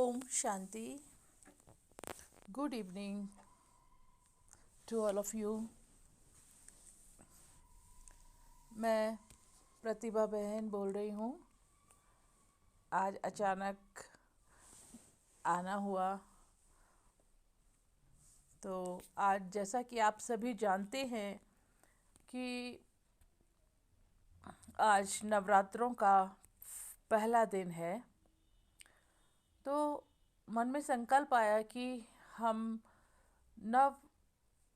Om Shanti. Good evening to all of you. मैं प्रतिभा बहन बोल रही हूँ. आज अचानक आना हुआ. तो आज जैसा कि आप सभी जानते हैं कि आज नवरात्रों का पहला दिन है. तो मन में संकल्प आया कि हम नव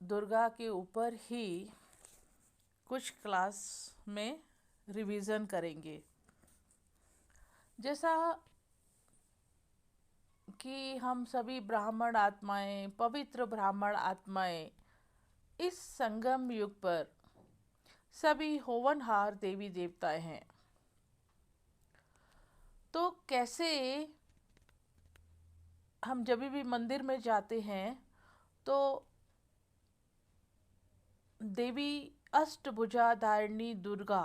दुर्गा के ऊपर ही कुछ क्लास में रिवीजन करेंगे. जैसा कि हम सभी ब्राह्मण आत्माएं, पवित्र ब्राह्मण आत्माएं इस संगम युग पर सभी होवनहार देवी देवताएं हैं. तो कैसे हम जब भी मंदिर में जाते हैं तो देवी अष्टभुजा धारिणी दुर्गा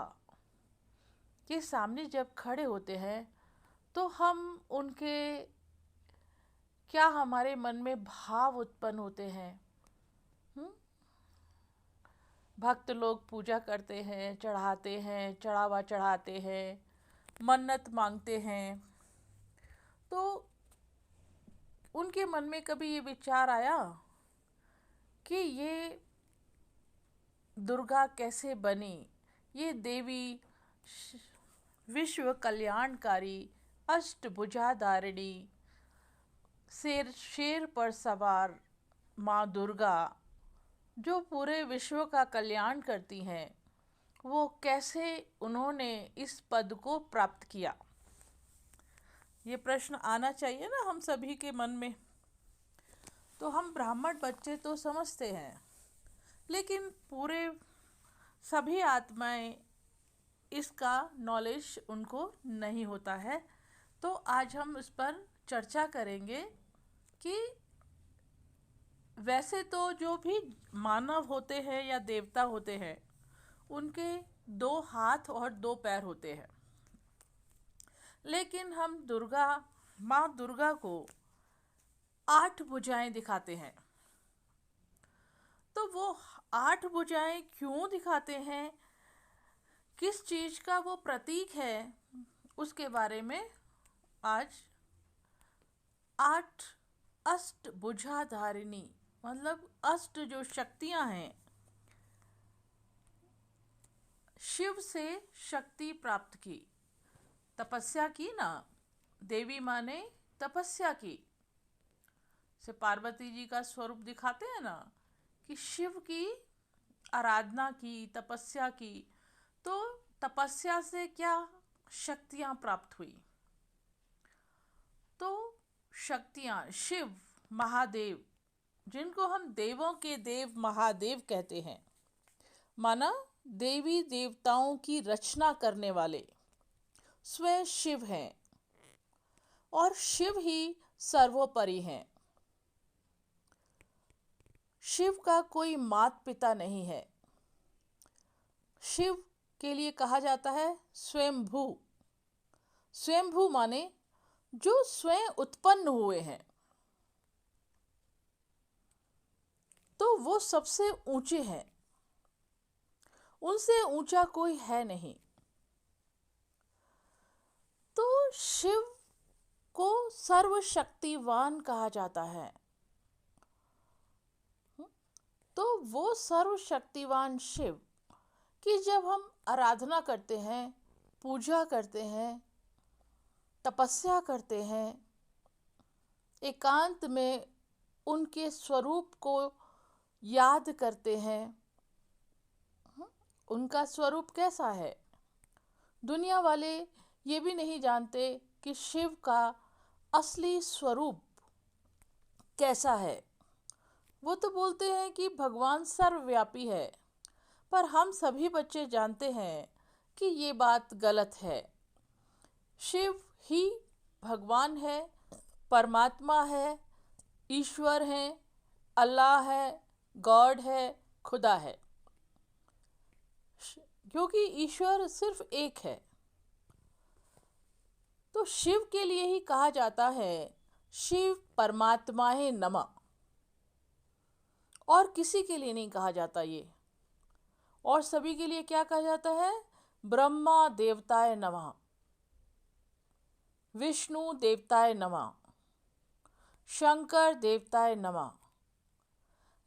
के सामने जब खड़े होते हैं तो हम उनके क्या हमारे मन में भाव उत्पन्न होते हैं. भक्त लोग पूजा करते हैं, चढ़ाते हैं, चढ़ावा चढ़ाते हैं, मन्नत मांगते हैं. तो उनके मन में कभी ये विचार आया कि ये दुर्गा कैसे बनी, ये देवी विश्व कल्याणकारी अष्टभुजाधारिणी शेर पर सवार माँ दुर्गा जो पूरे विश्व का कल्याण करती हैं, वो कैसे उन्होंने इस पद को प्राप्त किया. ये प्रश्न आना चाहिए ना हम सभी के मन में. तो हम ब्राह्मण बच्चे तो समझते हैं, लेकिन पूरे सभी आत्माएं इसका नॉलेज उनको नहीं होता है. तो आज हम इस पर चर्चा करेंगे कि वैसे तो जो भी मानव होते हैं या देवता होते हैं उनके 2 हाथ और 2 पैर होते हैं, लेकिन हम माँ दुर्गा को 8 भुजाएं दिखाते हैं. तो वो 8 भुजाएं क्यों दिखाते हैं, किस चीज का वो प्रतीक है, उसके बारे में आज 8 अष्टभुजाधारिणी मतलब अष्ट जो शक्तियां हैं, शिव से शक्ति प्राप्त की, तपस्या की ना. देवी माँ ने तपस्या की. से पार्वती जी का स्वरूप दिखाते हैं ना कि शिव की आराधना की, तपस्या की. तो तपस्या से क्या शक्तियां प्राप्त हुई. तो शक्तियां शिव महादेव, जिनको हम देवों के देव महादेव कहते हैं, माना देवी देवताओं की रचना करने वाले स्वयं शिव हैं और शिव ही सर्वोपरि हैं. शिव का कोई माता पिता नहीं है. शिव के लिए कहा जाता है स्वयंभू. स्वयंभू माने जो स्वयं उत्पन्न हुए हैं. तो वो सबसे ऊंचे हैं, उनसे ऊंचा कोई है नहीं. तो शिव को सर्वशक्तिवान कहा जाता है. तो वो सर्वशक्तिवान शिव कि जब हम आराधना करते हैं, पूजा करते हैं, तपस्या करते हैं, एकांत में उनके स्वरूप को याद करते हैं, उनका स्वरूप कैसा है. दुनिया वाले ये भी नहीं जानते कि शिव का असली स्वरूप कैसा है. वो तो बोलते हैं कि भगवान सर्वव्यापी है, पर हम सभी बच्चे जानते हैं कि ये बात गलत है. शिव ही भगवान है, परमात्मा है, ईश्वर है, अल्लाह है, गॉड है, खुदा है. क्योंकि ईश्वर सिर्फ एक है. तो शिव के लिए ही कहा जाता है शिव परमात्माए नमः। और किसी के लिए नहीं कहा जाता ये, और सभी के लिए क्या कहा जाता है? ब्रह्मा देवताय नमः, विष्णु देवताय नमः, शंकर देवताय नमः।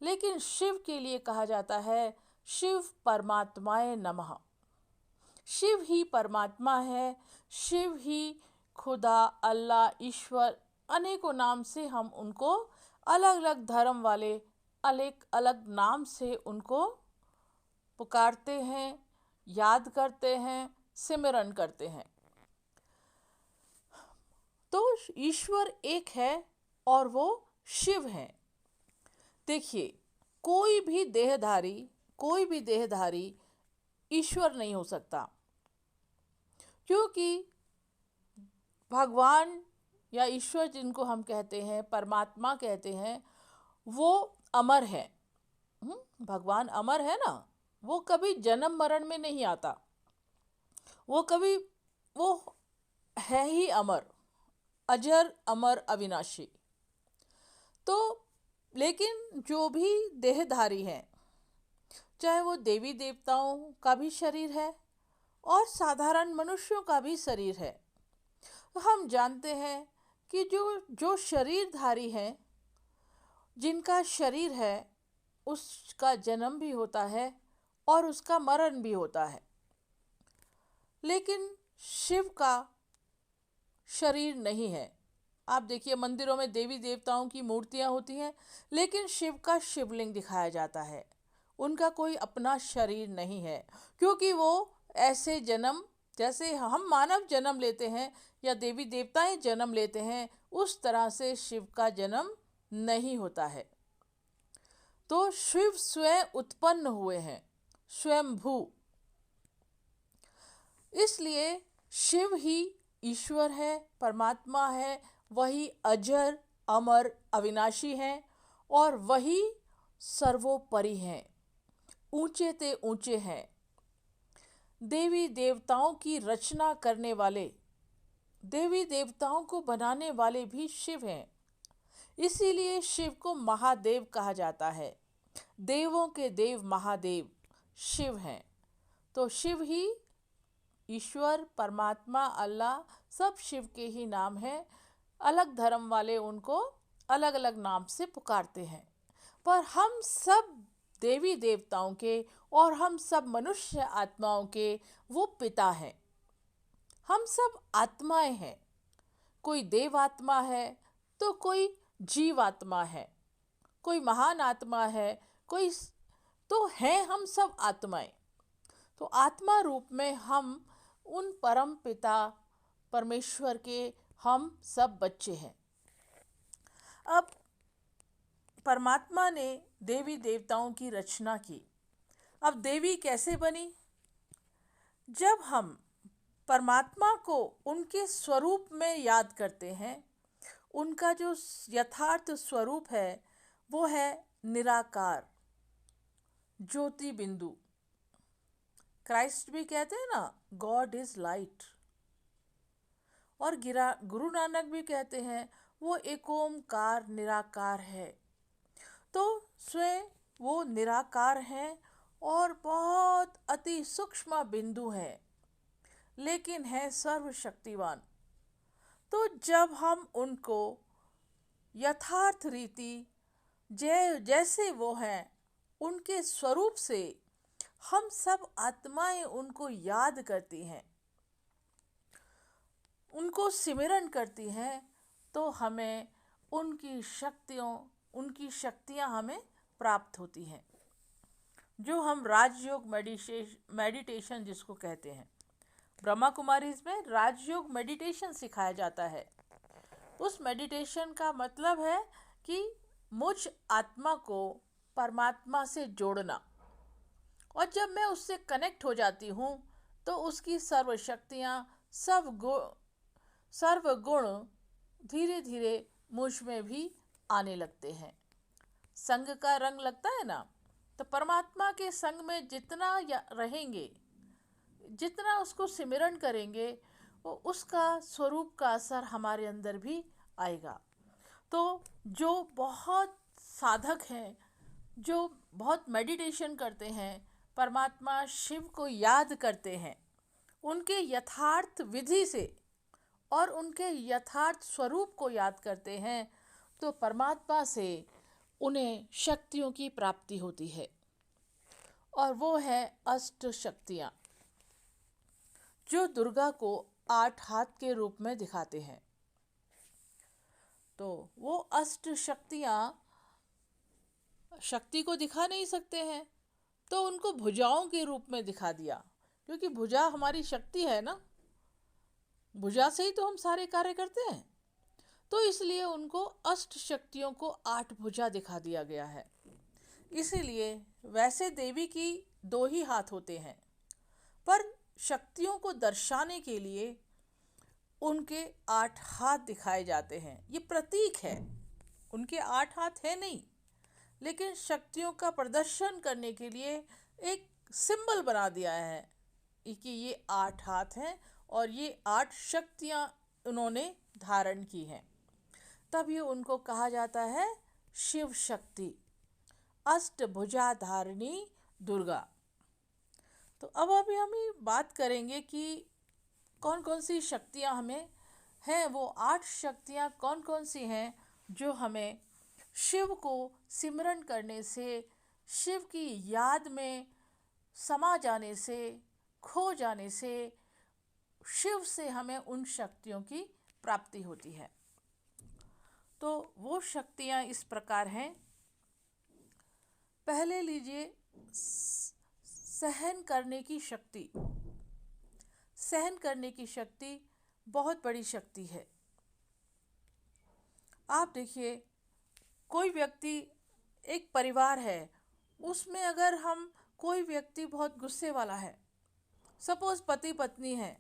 लेकिन शिव के लिए कहा जाता है शिव परमात्माए नमः। शिव ही परमात्मा है, शिव ही खुदा, अल्लाह, ईश्वर, अनेकों नाम से हम उनको, अलग अलग धर्म वाले अलग अलग नाम से उनको पुकारते हैं, याद करते हैं, सिमरन करते हैं। तो ईश्वर एक है और वो शिव है। देखिए, कोई भी देहधारी ईश्वर नहीं हो सकता, क्योंकि भगवान या ईश्वर जिनको हम कहते हैं, परमात्मा कहते हैं, वो अमर है। भगवान अमर है ना, वो कभी जन्म मरण में नहीं आता, वो है ही अमर, अजर अमर अविनाशी। तो लेकिन जो भी देहधारी हैं, चाहे वो देवी देवताओं का भी शरीर है और साधारण मनुष्यों का भी शरीर है, तो हम जानते हैं कि जो शरीरधारी हैं, जिनका शरीर है, उसका जन्म भी होता है और उसका मरण भी होता है। लेकिन शिव का शरीर नहीं है। आप देखिए, मंदिरों में देवी देवताओं की मूर्तियां होती हैं, लेकिन शिव का शिवलिंग दिखाया जाता है। उनका कोई अपना शरीर नहीं है, क्योंकि वो ऐसे जन्म, जैसे हम मानव जन्म लेते हैं या देवी देवताएं जन्म लेते हैं, उस तरह से शिव का जन्म नहीं होता है। तो शिव स्वयं उत्पन्न हुए हैं, स्वयंभू। इसलिए शिव ही ईश्वर है, परमात्मा है, वही अजर अमर अविनाशी हैं और वही सर्वोपरि हैं, ऊंचे ते ऊंचे हैं। देवी देवताओं की रचना करने वाले, देवी देवताओं को बनाने वाले भी शिव हैं। इसीलिए शिव को महादेव कहा जाता है। देवों के देव महादेव शिव हैं। तो शिव ही ईश्वर, परमात्मा, अल्लाह, सब शिव के ही नाम हैं। अलग धर्म वाले उनको अलग अलग नाम से पुकारते हैं, पर हम सब देवी देवताओं के और हम सब मनुष्य आत्माओं के वो पिता हैं। हम सब आत्माएं हैं, कोई देव आत्मा है तो कोई जीव आत्मा है, कोई महान आत्मा है, कोई, तो हैं हम सब आत्माएं। तो आत्मा रूप में हम उन परम पिता परमेश्वर के हम सब बच्चे हैं। अब परमात्मा ने देवी देवताओं की रचना की। अब देवी कैसे बनी? जब हम परमात्मा को उनके स्वरूप में याद करते हैं, उनका जो यथार्थ स्वरूप है वो है निराकार, ज्योति बिंदु। क्राइस्ट भी कहते हैं ना, गॉड इज लाइट। और गुरु नानक भी कहते हैं वो एक ओमकार निराकार है। तो स्वयं वो निराकार हैं और बहुत अति सूक्ष्म बिंदु है, लेकिन है सर्वशक्तिवान। तो जब हम उनको यथार्थ रीति जैसे वो हैं, उनके स्वरूप से हम सब आत्माएं उनको याद करती हैं, उनको सिमरन करती हैं, तो हमें उनकी शक्तियां हमें प्राप्त होती हैं। जो हम राजयोग मेडिटेशन जिसको कहते हैं, ब्रह्मा कुमारीज में राजयोग मेडिटेशन सिखाया जाता है। उस मेडिटेशन का मतलब है कि मुझ आत्मा को परमात्मा से जोड़ना, और जब मैं उससे कनेक्ट हो जाती हूँ तो उसकी सर्वशक्तियाँ, सर्वगुण धीरे धीरे मुझ में भी आने लगते हैं। संग का रंग लगता है ना, तो परमात्मा के संग में जितना रहेंगे, जितना उसको सिमरन करेंगे, वो उसका स्वरूप का असर हमारे अंदर भी आएगा। तो जो बहुत साधक हैं, जो बहुत मेडिटेशन करते हैं, परमात्मा शिव को याद करते हैं, उनके यथार्थ विधि से और उनके यथार्थ स्वरूप को याद करते हैं, तो परमात्मा से उन्हें शक्तियों की प्राप्ति होती है। और वो है अष्ट शक्तियाँ, जो दुर्गा को 8 हाथ के रूप में दिखाते हैं। तो वो अष्ट शक्तियाँ शक्ति को दिखा नहीं सकते हैं, तो उनको भुजाओं के रूप में दिखा दिया, क्योंकि भुजा हमारी शक्ति है ना, भुजा से ही तो हम सारे कार्य करते हैं। तो इसलिए उनको अष्ट शक्तियों को 8 भुजा दिखा दिया गया है। इसीलिए वैसे देवी की 2 ही हाथ होते हैं, पर शक्तियों को दर्शाने के लिए उनके 8 हाथ दिखाए जाते हैं। ये प्रतीक है, उनके 8 हाथ है नहीं, लेकिन शक्तियों का प्रदर्शन करने के लिए एक सिंबल बना दिया है कि ये 8 हाथ हैं और ये 8 शक्तियाँ उन्होंने धारण की हैं। तब ये उनको कहा जाता है शिव शक्ति, अष्टभुजा धारिणी दुर्गा। तो अब अभी हम ये बात करेंगे कि कौन कौन सी शक्तियाँ हमें हैं, वो 8 शक्तियाँ कौन कौन सी हैं जो हमें शिव को सिमरन करने से, शिव की याद में समा जाने से, खो जाने से, शिव से हमें उन शक्तियों की प्राप्ति होती है। तो वो शक्तियाँ इस प्रकार हैं। पहले लीजिए सहन करने की शक्ति। सहन करने की शक्ति बहुत बड़ी शक्ति है। आप देखिए, कोई व्यक्ति, एक परिवार है, उसमें अगर हम कोई व्यक्ति बहुत गुस्से वाला है, सपोज पति पत्नी है,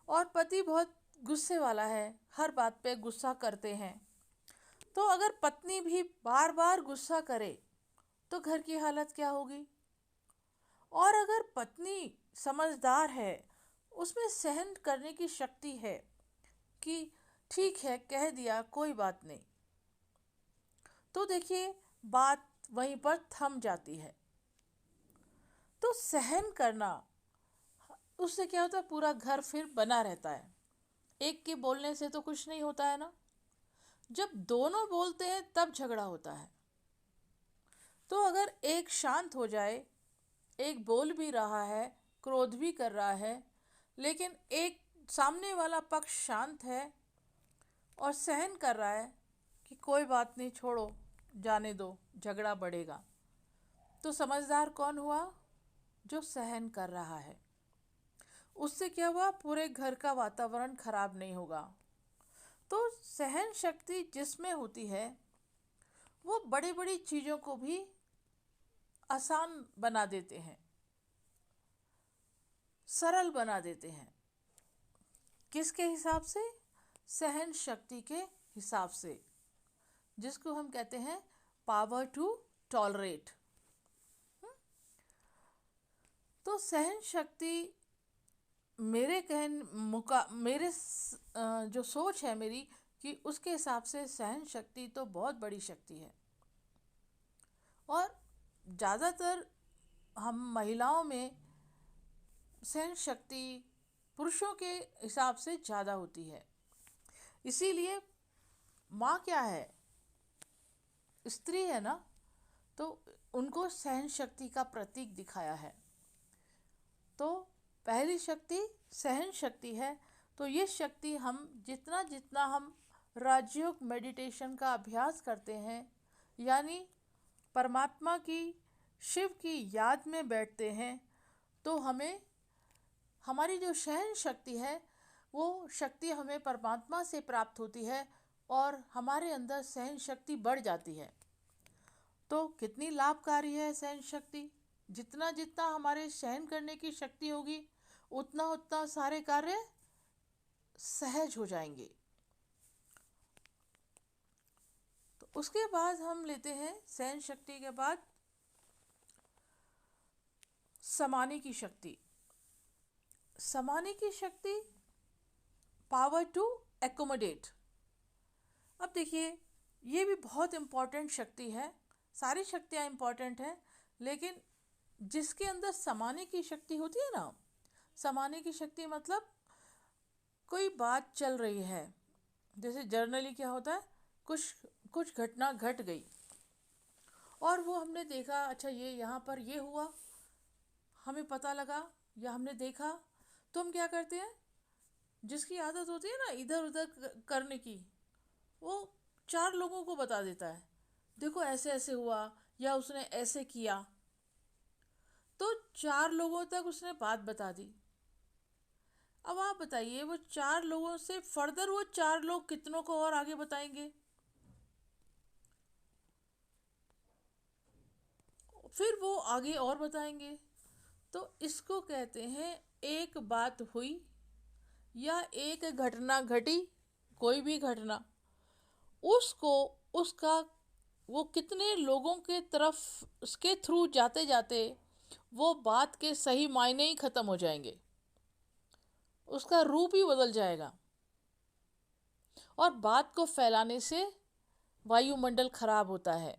और पति बहुत गुस्से वाला है, हर बात पे गुस्सा करते हैं, तो अगर पत्नी भी बार बार गुस्सा करे तो घर की हालत क्या होगी। और अगर पत्नी समझदार है, उसमें सहन करने की शक्ति है कि ठीक है, कह दिया, कोई बात नहीं, तो देखिए बात वहीं पर थम जाती है। तो सहन करना, उससे क्या होता है, पूरा घर फिर बना रहता है। एक के बोलने से तो कुछ नहीं होता है ना, जब दोनों बोलते हैं तब झगड़ा होता है। तो अगर एक शांत हो जाए, एक बोल भी रहा है, क्रोध भी कर रहा है, लेकिन एक सामने वाला पक्ष शांत है और सहन कर रहा है कि कोई बात नहीं, छोड़ो, जाने दो, झगड़ा बढ़ेगा, तो समझदार कौन हुआ? जो सहन कर रहा है। उससे क्या हुआ, पूरे घर का वातावरण खराब नहीं होगा। तो सहन शक्ति जिसमें होती है, वो बड़ी बड़ी चीज़ों को भी आसान बना देते हैं, सरल बना देते हैं। किसके हिसाब से? सहन शक्ति के हिसाब से, जिसको हम कहते हैं पावर टू टॉलरेट। तो सहन शक्ति, जो सोच है मेरी, कि उसके हिसाब से सहन शक्ति तो बहुत बड़ी शक्ति है। और ज़्यादातर हम महिलाओं में सहन शक्ति पुरुषों के हिसाब से ज़्यादा होती है। इसीलिए माँ क्या है, स्त्री है ना, तो उनको सहन शक्ति का प्रतीक दिखाया है। तो पहली शक्ति सहन शक्ति है। तो ये शक्ति हम जितना जितना हम राजयोग मेडिटेशन का अभ्यास करते हैं, यानी परमात्मा की, शिव की याद में बैठते हैं, तो हमें हमारी जो सहन शक्ति है, वो शक्ति हमें परमात्मा से प्राप्त होती है और हमारे अंदर सहन शक्ति बढ़ जाती है। तो कितनी लाभकारी है सहन शक्ति। जितना जितना हमारे सहन करने की शक्ति होगी, उतना उतना सारे कार्य सहज हो जाएंगे। तो उसके बाद हम लेते हैं, सहन शक्ति के बाद समाने की शक्ति। समाने की शक्ति, पावर टू एकोमोडेट। अब देखिए, ये भी बहुत इम्पॉर्टेंट शक्ति है। सारी शक्तियाँ इम्पॉर्टेंट हैं, लेकिन जिसके अंदर समाने की शक्ति होती है ना, समाने की शक्ति मतलब कोई बात चल रही है, जैसे जर्नली क्या होता है, कुछ कुछ घटना घट गई और वो हमने देखा, अच्छा ये यहाँ पर ये हुआ, हमें पता लगा या हमने देखा, तो हम क्या करते हैं, जिसकी आदत होती है ना इधर उधर करने की, वो 4 लोगों को बता देता है, देखो ऐसे ऐसे हुआ या उसने ऐसे किया। तो 4 लोगों तक उसने बात बता दी। अब आप बताइए, वो 4 लोगों से फर्दर वो 4 लोग कितनों को और आगे बताएंगे, फिर वो आगे और बताएंगे। तो इसको कहते हैं, एक बात हुई या एक घटना घटी, कोई भी घटना, उसको उसका वो कितने लोगों के तरफ उसके थ्रू जाते जाते वो बात के सही मायने ही खत्म हो जाएंगे, उसका रूप ही बदल जाएगा और बात को फैलाने से वायुमंडल खराब होता है।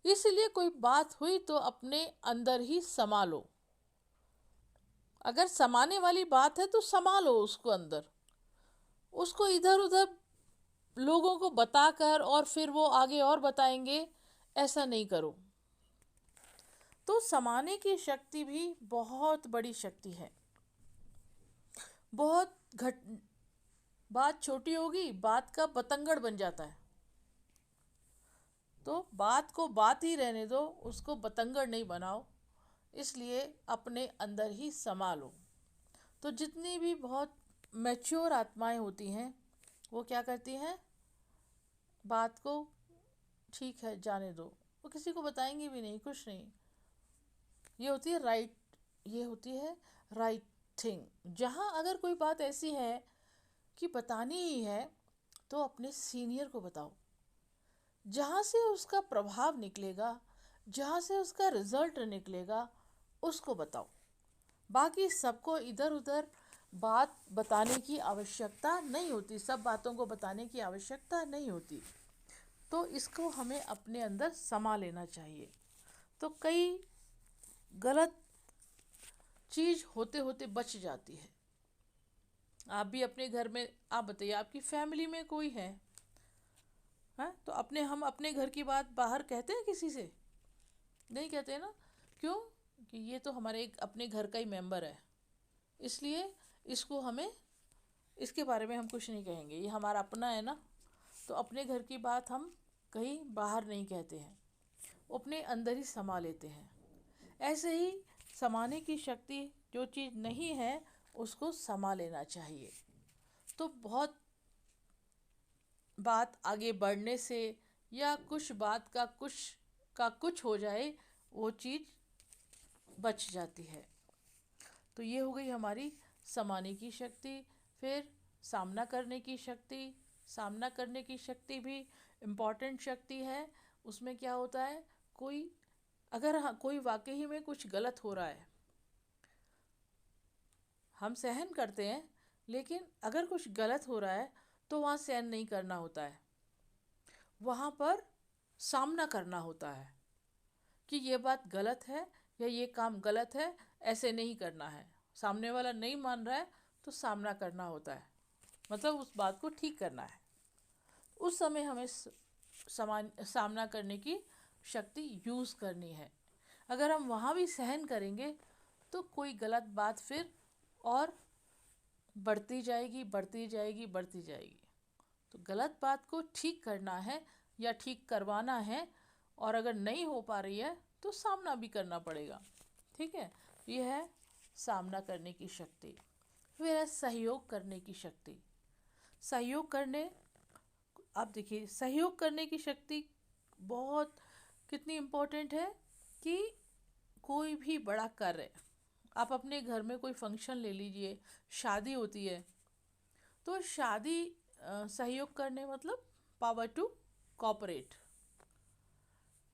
इसलिए कोई बात हुई तो अपने अंदर ही समा लो। अगर समाने वाली बात है तो समा लो उसको अंदर, उसको इधर उधर लोगों को बताकर और फिर वो आगे और बताएंगे, ऐसा नहीं करो। तो समाने की शक्ति भी बहुत बड़ी शक्ति है। बहुत घट बात छोटी होगी, बात का बतंगड़ बन जाता है, तो बात को बात ही रहने दो, उसको बतंगड़ नहीं बनाओ। इसलिए अपने अंदर ही समा लो। तो जितनी भी बहुत मैच्योर आत्माएं होती हैं, वो क्या करती हैं, बात को ठीक है जाने दो, वो किसी को बताएंगे भी नहीं, कुछ नहीं। ये होती है राइट, ये होती है राइट थिंग। जहाँ अगर कोई बात ऐसी है कि बतानी ही है, तो अपने सीनियर को बताओ, जहाँ से उसका प्रभाव निकलेगा, जहाँ से उसका रिजल्ट निकलेगा, उसको बताओ। बाकी सबको इधर उधर बात बताने की आवश्यकता नहीं होती, सब बातों को बताने की आवश्यकता नहीं होती। तो इसको हमें अपने अंदर समा लेना चाहिए। तो कई गलत चीज़ होते होते बच जाती है। आप भी अपने घर में, आप बताइए आपकी फैमिली में कोई है, तो हम अपने घर की बात बाहर कहते हैं किसी से? नहीं कहते ना। क्यों? कि ये तो हमारे एक अपने घर का ही मेंबर है, इसलिए इसको हमें, इसके बारे में हम कुछ नहीं कहेंगे, ये हमारा अपना है ना। तो अपने घर की बात हम कहीं बाहर नहीं कहते हैं, अपने अंदर ही समा लेते हैं। ऐसे ही समाने की शक्ति, जो चीज़ नहीं है उसको समा लेना चाहिए। तो बहुत बात आगे बढ़ने से या कुछ बात का कुछ हो जाए, वो चीज़ बच जाती है। तो ये हो गई हमारी समाने की शक्ति। फिर सामना करने की शक्ति। सामना करने की शक्ति भी इम्पॉर्टेंट शक्ति है। उसमें क्या होता है, कोई वाकई में कुछ गलत हो रहा है, हम सहन करते हैं, लेकिन अगर कुछ गलत हो रहा है तो वहाँ सहन नहीं करना होता है, वहाँ पर सामना करना होता है कि ये बात गलत है या ये काम गलत है, ऐसे नहीं करना है। सामने वाला नहीं मान रहा है तो सामना करना होता है, मतलब उस बात को ठीक करना है। उस समय हमें सामना करने की शक्ति यूज़ करनी है। अगर हम वहाँ भी सहन करेंगे तो कोई गलत बात फिर और बढ़ती जाएगी, बढ़ती जाएगी, बढ़ती जाएगी। तो गलत बात को ठीक करना है या ठीक करवाना है, और अगर नहीं हो पा रही है तो सामना भी करना पड़ेगा। ठीक है, ये है सामना करने की शक्ति। फिर है सहयोग करने की शक्ति। सहयोग करने, आप देखिए सहयोग करने की शक्ति बहुत कितनी इम्पोर्टेंट है कि कोई भी बड़ा कार्य, आप अपने घर में कोई फंक्शन ले लीजिए, शादी होती है, तो शादी सहयोग करने मतलब पावर टू कोऑपरेट,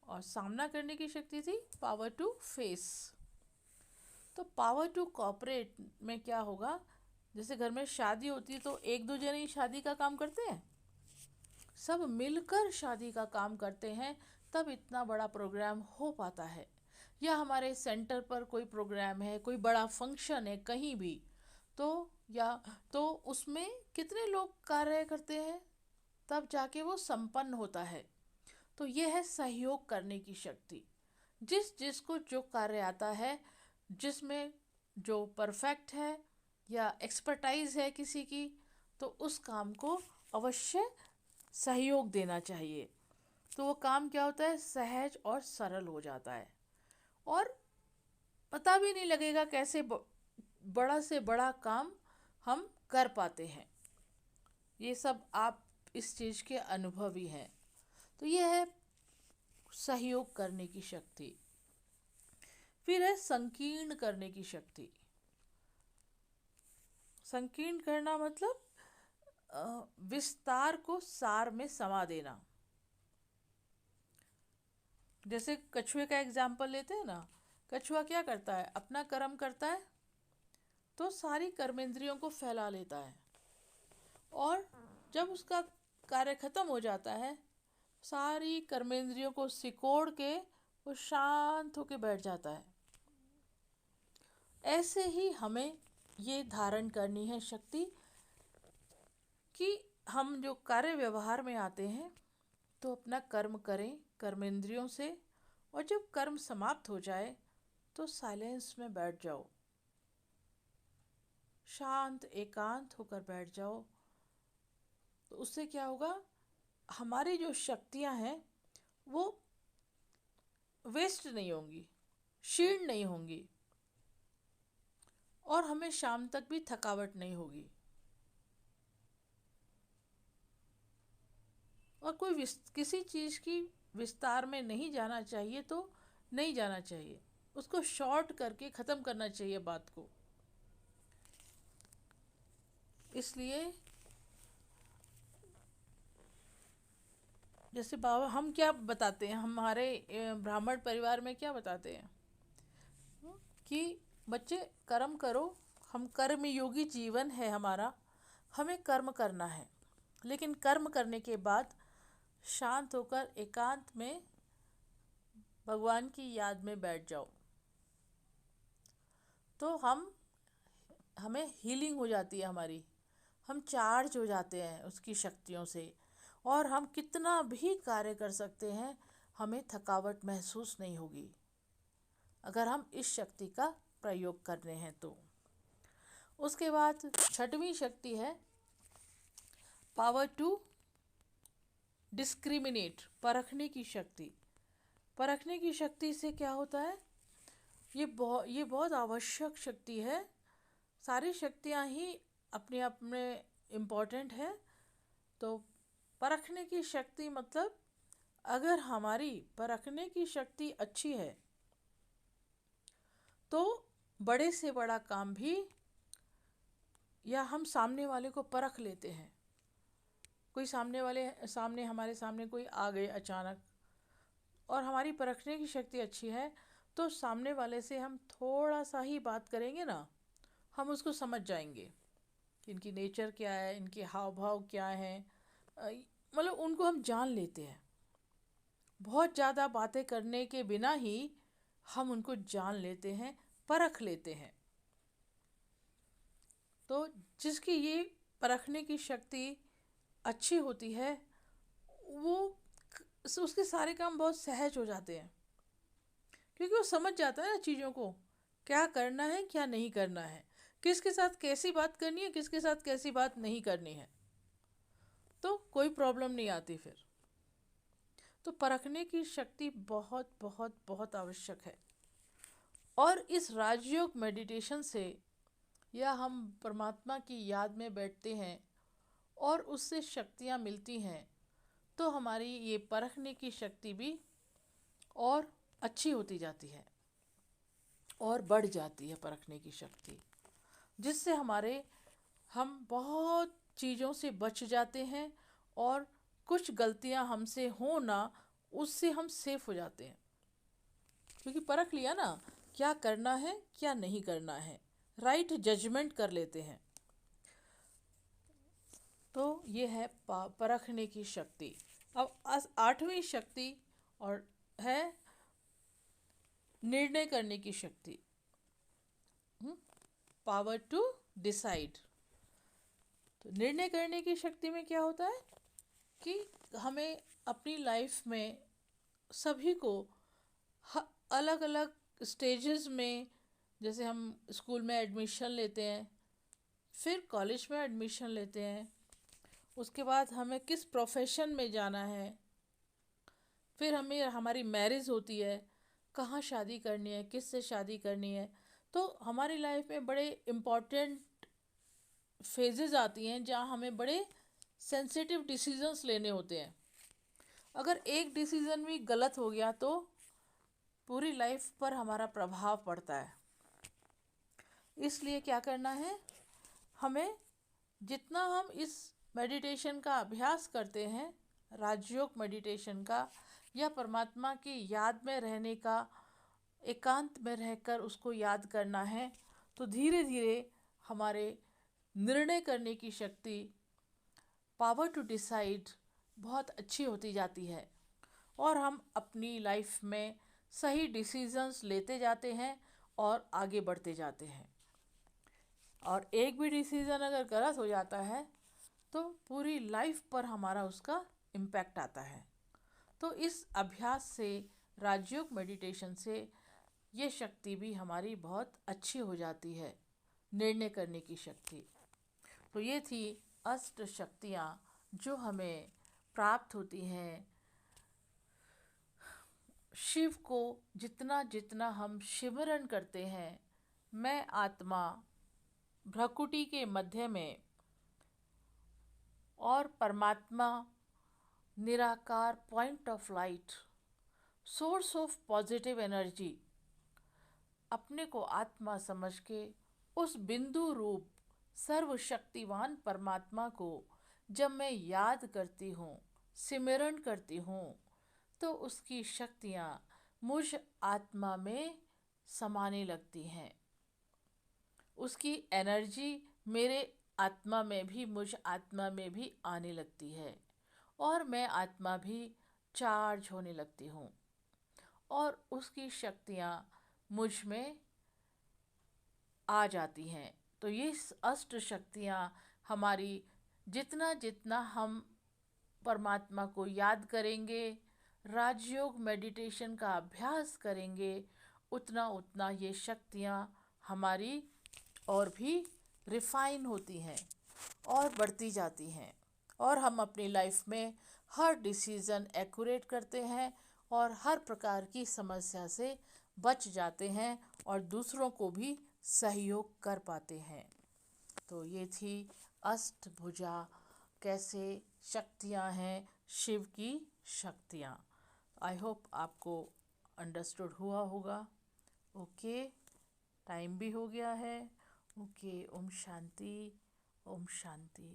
और सामना करने की शक्ति थी पावर टू फेस। तो पावर टू कोऑपरेट में क्या होगा, जैसे घर में शादी होती है तो एक दो जने ही शादी का काम करते हैं, सब मिलकर शादी का काम करते हैं तब इतना बड़ा प्रोग्राम हो पाता है। या हमारे सेंटर पर कोई प्रोग्राम है, कोई बड़ा फंक्शन है कहीं भी, तो या तो उसमें कितने लोग कार्य करते हैं तब जाके वो संपन्न होता है। तो ये है सहयोग करने की शक्ति। जिस जिसको जो कार्य आता है, जिसमें जो परफेक्ट है या एक्सपर्टाइज है किसी की, तो उस काम को अवश्य सहयोग देना चाहिए। तो वो काम क्या होता है, सहज और सरल हो जाता है और पता भी नहीं लगेगा कैसे बड़ा से बड़ा काम हम कर पाते हैं। ये सब आप इस चीज़ के अनुभवी हैं। तो ये है सहयोग करने की शक्ति। फिर है संकीर्ण करने की शक्ति। संकीर्ण करना मतलब विस्तार को सार में समा देना। जैसे कछुए का एग्जाम्पल लेते हैं ना, कछुआ क्या करता है, अपना कर्म करता है तो सारी कर्मेंद्रियों को फैला लेता है और जब उसका कार्य खत्म हो जाता है, सारी कर्मेंद्रियों को सिकोड़ के वो शांत होके बैठ जाता है। ऐसे ही हमें ये धारण करनी है शक्ति कि हम जो कार्य व्यवहार में आते हैं तो अपना कर्म करें कर्मेंद्रियों से, और जब कर्म समाप्त हो जाए तो साइलेंस में बैठ जाओ, शांत एकांत होकर बैठ जाओ। तो उससे क्या होगा, हमारी जो शक्तियां हैं वो वेस्ट नहीं होंगी, क्षीण नहीं होंगी और हमें शाम तक भी थकावट नहीं होगी। और कोई किसी चीज़ की विस्तार में नहीं जाना चाहिए तो नहीं जाना चाहिए, उसको शॉर्ट करके ख़त्म करना चाहिए बात को। इसलिए जैसे बाबा हम क्या बताते हैं, हमारे ब्राह्मण परिवार में क्या बताते हैं कि बच्चे कर्म करो, हम कर्म योगी जीवन है हमारा, हमें कर्म करना है, लेकिन कर्म करने के बाद शांत होकर एकांत में भगवान की याद में बैठ जाओ। तो हमें हीलिंग हो जाती है हमारी, हम चार्ज हो जाते हैं उसकी शक्तियों से और हम कितना भी कार्य कर सकते हैं, हमें थकावट महसूस नहीं होगी अगर हम इस शक्ति का प्रयोग कर रहे हैं तो। उसके बाद छठवीं शक्ति है पावर टू डिस्क्रिमिनेट, परखने की शक्ति। परखने की शक्ति से क्या होता है, ये बहुत आवश्यक शक्ति है। सारी शक्तियाँ ही अपने आप में इम्पोर्टेंट है। तो परखने की शक्ति मतलब अगर हमारी परखने की शक्ति अच्छी है तो बड़े से बड़ा काम भी, या हम सामने वाले को परख लेते हैं, कोई सामने हमारे सामने कोई आ गए अचानक और हमारी परखने की शक्ति अच्छी है तो सामने वाले से हम थोड़ा सा ही बात करेंगे ना, हम उसको समझ जाएंगे कि इनकी नेचर क्या है, इनके हाव भाव क्या हैं, मतलब उनको हम जान लेते हैं। बहुत ज़्यादा बातें करने के बिना ही हम उनको जान लेते हैं, परख लेते हैं। तो जिसकी ये परखने की शक्ति अच्छी होती है वो उसके सारे काम बहुत सहज हो जाते हैं, क्योंकि वो समझ जाता है ना चीज़ों को, क्या करना है क्या नहीं करना है, किसके साथ कैसी बात करनी है, किसके साथ कैसी बात नहीं करनी है, तो कोई प्रॉब्लम नहीं आती फिर। तो परखने की शक्ति बहुत बहुत बहुत आवश्यक है। और इस राजयोग मेडिटेशन से या हम परमात्मा की याद में बैठते हैं और उससे शक्तियाँ मिलती हैं तो हमारी ये परखने की शक्ति भी और अच्छी होती जाती है और बढ़ जाती है परखने की शक्ति, जिससे हम बहुत चीज़ों से बच जाते हैं और कुछ गलतियां हमसे हो ना, उससे हम सेफ हो जाते हैं, क्योंकि परख लिया ना क्या करना है क्या नहीं करना है, राइट जजमेंट कर लेते हैं। तो ये है परखने की शक्ति। अब आठवीं शक्ति और है निर्णय करने की शक्ति, पावर टू डिसाइड। तो निर्णय करने की शक्ति में क्या होता है कि हमें अपनी लाइफ में सभी को अलग अलग स्टेजेस में, जैसे हम स्कूल में एडमिशन लेते हैं, फिर कॉलेज में एडमिशन लेते हैं, उसके बाद हमें किस प्रोफेशन में जाना है, फिर हमें हमारी मैरिज होती है, कहाँ शादी करनी है, किस से शादी करनी है। तो हमारी लाइफ में बड़े इम्पॉर्टेंट फेजेस आती हैं जहाँ हमें बड़े सेंसिटिव डिसीजंस लेने होते हैं। अगर एक डिसीज़न भी गलत हो गया तो पूरी लाइफ पर हमारा प्रभाव पड़ता है। इसलिए क्या करना है, हमें जितना हम इस मेडिटेशन का अभ्यास करते हैं, राजयोग मेडिटेशन का, या परमात्मा की याद में रहने का, एकांत में रहकर उसको याद करना है, तो धीरे धीरे हमारे निर्णय करने की शक्ति, पावर टू डिसाइड, बहुत अच्छी होती जाती है और हम अपनी लाइफ में सही डिसीजंस लेते जाते हैं और आगे बढ़ते जाते हैं। और एक भी डिसीज़न अगर गलत हो जाता है तो पूरी लाइफ पर हमारा उसका इम्पैक्ट आता है। तो इस अभ्यास से, राजयोग मेडिटेशन से, ये शक्ति भी हमारी बहुत अच्छी हो जाती है, निर्णय करने की शक्ति। तो ये थी अष्ट शक्तियाँ जो हमें प्राप्त होती हैं। शिव को जितना जितना हम सिमरन करते हैं, मैं आत्मा भ्रकुटी के मध्य में और परमात्मा निराकार point of light, source of positive energy, अपने को आत्मा समझ के उस बिंदु रूप सर्वशक्तिवान परमात्मा को जब मैं याद करती हूँ, सिमरन करती हूँ, तो उसकी शक्तियाँ मुझ आत्मा में समाने लगती हैं। उसकी एनर्जी मेरे आत्मा में भी, मुझ आत्मा में भी आने लगती है और मैं आत्मा भी चार्ज होने लगती हूँ और उसकी शक्तियाँ मुझ में आ जाती हैं। तो ये अष्ट शक्तियाँ हमारी, जितना जितना हम परमात्मा को याद करेंगे, राजयोग मेडिटेशन का अभ्यास करेंगे, उतना उतना ये शक्तियाँ हमारी और भी रिफाइन होती हैं और बढ़ती जाती हैं और हम अपनी लाइफ में हर डिसीज़न एक्यूरेट करते हैं और हर प्रकार की समस्या से बच जाते हैं और दूसरों को भी सहयोग कर पाते हैं। तो ये थी अष्टभुजा, कैसे शक्तियाँ हैं शिव की शक्तियाँ। आई होप आपको अंडरस्टूड हुआ होगा। ओके, टाइम भी हो गया है। ओके, ओम शांति, ओम शांति।